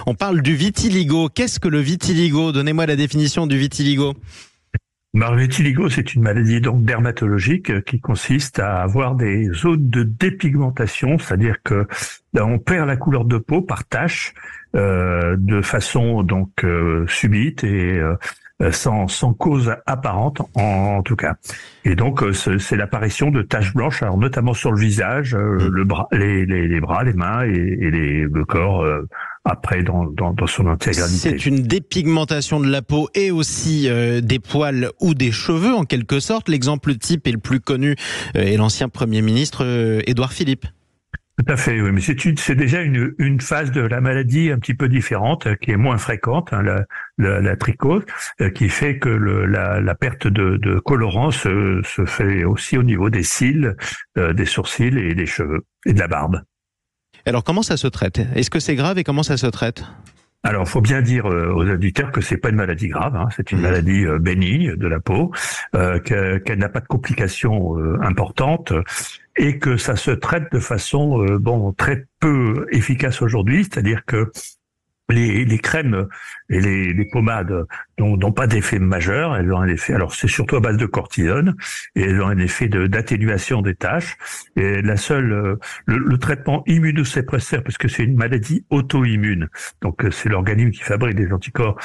On parle du vitiligo. Qu'est-ce que le vitiligo? Donnez-moi la définition du vitiligo. Le vitiligo, c'est une maladie donc dermatologique qui consiste à avoir des zones de dépigmentation, c'est-à-dire que on perd la couleur de peau par tache de façon donc subite et sans cause apparente en tout cas. Et donc c'est l'apparition de taches blanches, alors notamment sur le visage, le bras, les bras, les mains et le corps. Après, dans son intégralité. C'est une dépigmentation de la peau et aussi des poils ou des cheveux, en quelque sorte. L'exemple type et le plus connu est l'ancien Premier ministre Édouard Philippe. Tout à fait, oui, mais c'est déjà une phase de la maladie un petit peu différente, qui est moins fréquente, hein, la trichose, qui fait que la perte de colorant se fait aussi au niveau des cils, des sourcils et des cheveux et de la barbe. Alors comment ça se traite? Est-ce que c'est grave et comment ça se traite? Alors, faut bien dire aux auditeurs que c'est pas une maladie grave, hein, c'est une maladie bénigne de la peau, qu'elle n'a pas de complications importantes et que ça se traite de façon très peu efficace aujourd'hui, c'est-à-dire que les crèmes et les pommades n'ont pas d'effet majeur. Elles ont un effet, alors c'est surtout à base de cortisone, et elles ont un effet d'atténuation des taches. Et la seule, le traitement immunosuppresseur, parce que c'est une maladie auto-immune, donc c'est l'organisme qui fabrique des anticorps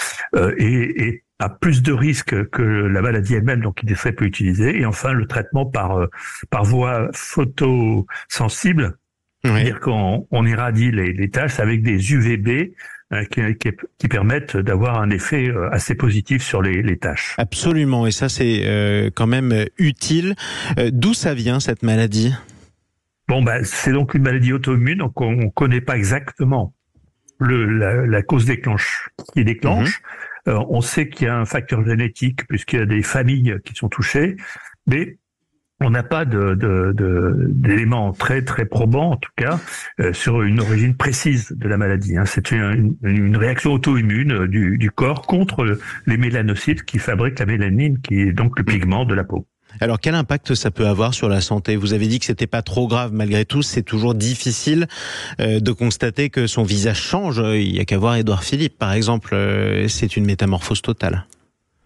et a plus de risques que la maladie elle-même, donc il est très peu utilisé. Et enfin, le traitement par voie photosensible, c'est-à-dire qu'on irradie les taches avec des UVB qui permettent d'avoir un effet assez positif sur les taches. Absolument, et ça c'est quand même utile. D'où ça vient cette maladie? C'est donc une maladie auto-immune, donc on connaît pas exactement la cause qui déclenche. On sait qu'il y a un facteur génétique puisqu'il y a des familles qui sont touchées, mais on n'a pas d'éléments très très probants, en tout cas, sur une origine précise de la maladie. C'est une réaction auto-immune du corps contre les mélanocytes qui fabriquent la mélanine, qui est donc le pigment de la peau. Alors quel impact ça peut avoir sur la santé? Vous avez dit que c'était pas trop grave, malgré tout, c'est toujours difficile de constater que son visage change. Il y a qu'à voir Édouard Philippe, par exemple, c'est une métamorphose totale.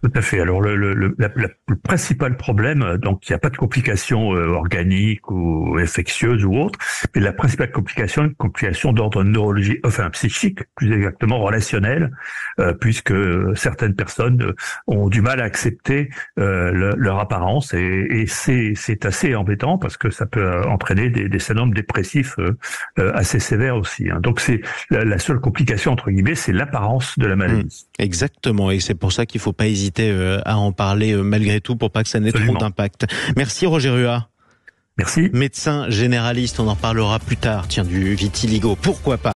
Tout à fait. Alors le principal problème, donc il n'y a pas de complications organiques ou infectieuses ou autres, mais la principale complication est une complication d'ordre neurologique, enfin psychique, plus exactement relationnel, puisque certaines personnes ont du mal à accepter leur apparence et c'est assez embêtant parce que ça peut entraîner des syndromes dépressifs assez sévères aussi. Donc c'est la seule complication entre guillemets, c'est l'apparence de la maladie. Exactement, et c'est pour ça qu'il faut pas hésiter à en parler malgré tout pour pas que ça n'ait trop d'impact. Merci Roger Ruat. Merci. Médecin généraliste, on en parlera plus tard, du vitiligo, pourquoi pas.